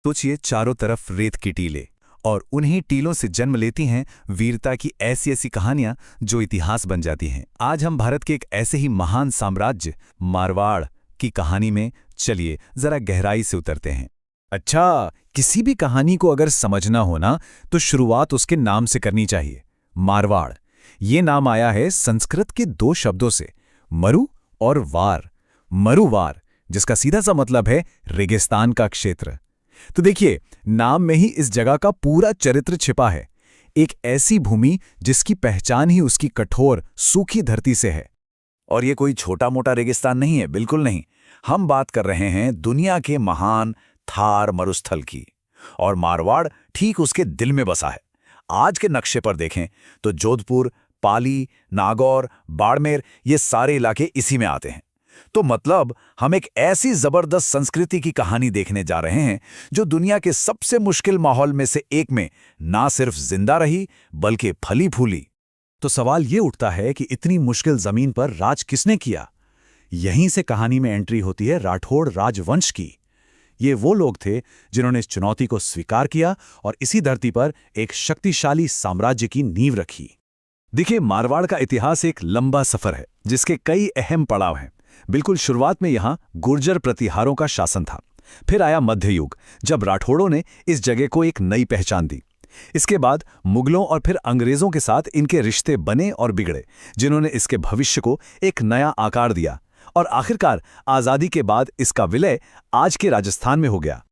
सोचिए, चारों तरफ रेत की टीले, और उन्हीं टीलों से जन्म लेती हैं वीरता की ऐसी ऐसी कहानियां जो इतिहास बन जाती हैं। आज हम भारत के एक ऐसे ही महान साम्राज्य मारवाड़ की कहानी में चलिए जरा गहराई से उतरते हैं। अच्छा, किसी भी कहानी को अगर समझना हो ना तो शुरुआत उसके नाम से करनी चाहिए। मारवाड़, ये नाम आया है संस्कृत के दो शब्दों से, मरु और वार। मरुवार, जिसका सीधा सा मतलब है रेगिस्तान का क्षेत्र। तो देखिए, नाम में ही इस जगह का पूरा चरित्र छिपा है। एक ऐसी भूमि जिसकी पहचान ही उसकी कठोर सूखी धरती से है। और ये कोई छोटा मोटा रेगिस्तान नहीं है, बिल्कुल नहीं। हम बात कर रहे हैं दुनिया के महान थार मरुस्थल की, और मारवाड़ ठीक उसके दिल में बसा है। आज के नक्शे पर देखें तो जोधपुर, पाली, नागौर, बाड़मेर, ये सारे इलाके इसी में आते हैं। तो मतलब हम एक ऐसी जबरदस्त संस्कृति की कहानी देखने जा रहे हैं जो दुनिया के सबसे मुश्किल माहौल में से एक में ना सिर्फ जिंदा रही बल्कि फली फूली। तो सवाल ये उठता है कि इतनी मुश्किल जमीन पर राज किसने किया? यहीं से कहानी में एंट्री होती है राठौड़ राजवंश की। ये वो लोग थे जिन्होंने इस चुनौती को स्वीकार किया और इसी धरती पर एक शक्तिशाली साम्राज्य की नींव रखी। देखिए, मारवाड़ का इतिहास एक लंबा सफर है जिसके कई अहम पड़ाव हैं। बिल्कुल शुरुआत में यहाँ गुर्जर प्रतिहारों का शासन था। फिर आया मध्य युग, जब राठौड़ों ने इस जगह को एक नई पहचान दी। इसके बाद मुगलों और फिर अंग्रेजों के साथ इनके रिश्ते बने और बिगड़े, जिन्होंने इसके भविष्य को एक नया आकार दिया। और आखिरकार आज़ादी के बाद इसका विलय आज के राजस्थान में हो गया।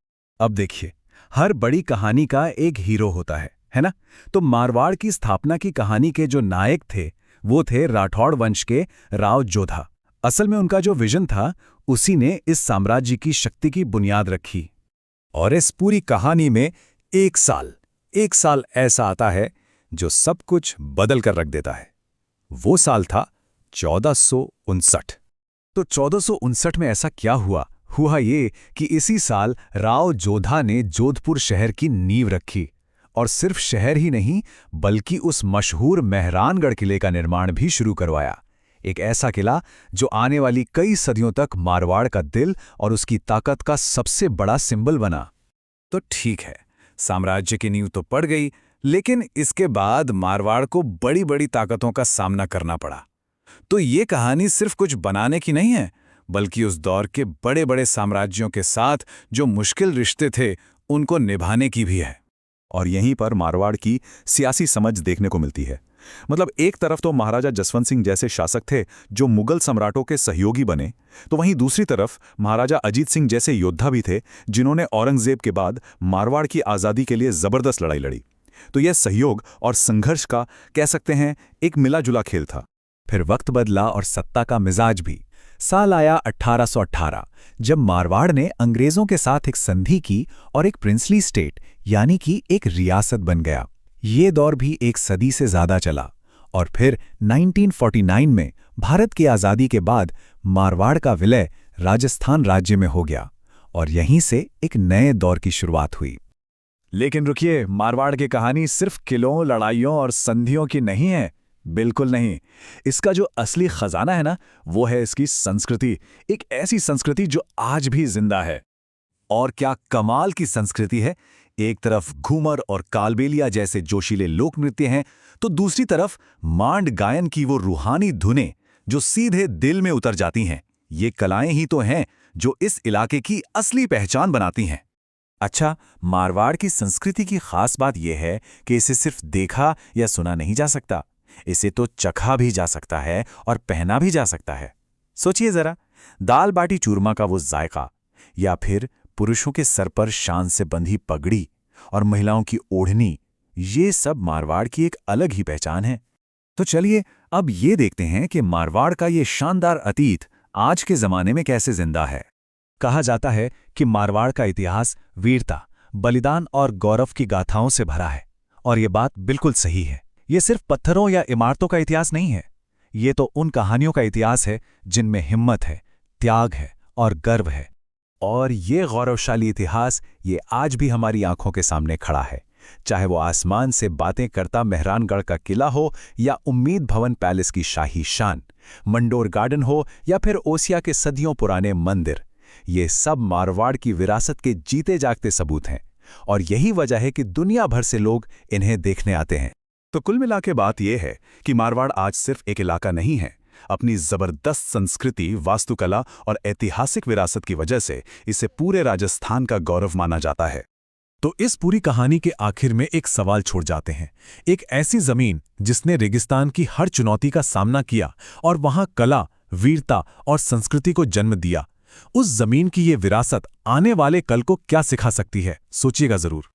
अब देखिए, हर बड़ी कहानी का एक हीरो होता है ना? तो मारवाड़ की स्थापना की कहानी के जो नायक थे वो थे राठौड़ वंश के राव जोधा। असल में उनका जो विजन था उसी ने इस साम्राज्य की शक्ति की बुनियाद रखी। और इस पूरी कहानी में एक साल ऐसा आता है जो सब कुछ बदल कर रख देता है। वो साल था 1459। तो 1459 में ऐसा क्या हुआ ये कि इसी साल राव जोधा ने जोधपुर शहर की नींव रखी। और सिर्फ शहर ही नहीं बल्कि उस मशहूर मेहरानगढ़ किले का निर्माण भी शुरू करवाया। एक ऐसा किला जो आने वाली कई सदियों तक मारवाड़ का दिल और उसकी ताकत का सबसे बड़ा सिंबल बना। तो ठीक है, साम्राज्य की नींव तो पड़ गई, लेकिन इसके बाद मारवाड़ को बड़ी बड़ी ताकतों का सामना करना पड़ा। तो ये कहानी सिर्फ कुछ बनाने की नहीं है, बल्कि उस दौर के बड़े बड़े साम्राज्यों के साथ जो मुश्किल रिश्ते थे उनको निभाने की भी है। और यहीं पर मारवाड़ की सियासी समझ देखने को मिलती है। मतलब एक तरफ तो महाराजा जसवंत सिंह जैसे शासक थे जो मुगल सम्राटों के सहयोगी बने, तो वहीं दूसरी तरफ महाराजा अजीत सिंह जैसे योद्धा भी थे जिन्होंने औरंगजेब के बाद मारवाड़ की आज़ादी के लिए ज़बरदस्त लड़ाई लड़ी। तो यह सहयोग और संघर्ष का, कह सकते हैं, एक मिला जुला खेल था। फिर वक्त बदला और सत्ता का मिजाज भी। साल आया 1818, जब मारवाड़ ने अंग्रेजों के साथ एक संधि की और एक प्रिंसली स्टेट यानी कि एक रियासत बन गया। ये दौर भी एक सदी से ज्यादा चला और फिर 1949 में भारत की आज़ादी के बाद मारवाड़ का विलय राजस्थान राज्य में हो गया और यहीं से एक नए दौर की शुरुआत हुई। लेकिन रुकिए, मारवाड़ की कहानी सिर्फ किलों, लड़ाइयों और संधियों की नहीं है। बिल्कुल नहीं। इसका जो असली खजाना है ना, वो है इसकी संस्कृति। एक ऐसी संस्कृति जो आज भी जिंदा है। और क्या कमाल की संस्कृति है। एक तरफ घूमर और कालबेलिया जैसे जोशीले लोक नृत्य हैं, तो दूसरी तरफ मांड गायन की वो रूहानी धुनें जो सीधे दिल में उतर जाती हैं। ये कलाएं ही तो हैं जो इस इलाके की असली पहचान बनाती हैं। अच्छा, मारवाड़ की संस्कृति की खास बात यह है कि इसे सिर्फ देखा या सुना नहीं जा सकता, इसे तो चखा भी जा सकता है और पहना भी जा सकता है। सोचिए जरा, दाल बाटी चूरमा का वो जायका, या फिर पुरुषों के सर पर शान से बंधी पगड़ी और महिलाओं की ओढ़नी, ये सब मारवाड़ की एक अलग ही पहचान है। तो चलिए अब ये देखते हैं कि मारवाड़ का ये शानदार अतीत आज के जमाने में कैसे जिंदा है। कहा जाता है कि मारवाड़ का इतिहास वीरता, बलिदान और गौरव की गाथाओं से भरा है, और ये बात बिल्कुल सही है। ये सिर्फ पत्थरों या इमारतों का इतिहास नहीं है, ये तो उन कहानियों का इतिहास है जिनमें हिम्मत है, त्याग है और गर्व है। और ये गौरवशाली इतिहास ये आज भी हमारी आंखों के सामने खड़ा है, चाहे वो आसमान से बातें करता मेहरानगढ़ का किला हो या उम्मीद भवन पैलेस की शाही शान, मंडोर गार्डन हो या फिर ओसिया के सदियों पुराने मंदिर। ये सब मारवाड़ की विरासत के जीते जागते सबूत हैं और यही वजह है कि दुनिया भर से लोग इन्हें देखने आते हैं। तो कुल मिला के बात यह है कि मारवाड़ आज सिर्फ एक इलाका नहीं है। अपनी जबरदस्त संस्कृति, वास्तुकला और ऐतिहासिक विरासत की वजह से इसे पूरे राजस्थान का गौरव माना जाता है। तो इस पूरी कहानी के आखिर में एक सवाल छोड़ जाते हैं। एक ऐसी जमीन जिसने रेगिस्तान की हर चुनौती का सामना किया और वहां कला, वीरता और संस्कृति को जन्म दिया, उस जमीन की ये विरासत आने वाले कल को क्या सिखा सकती है? सोचिएगा जरूर।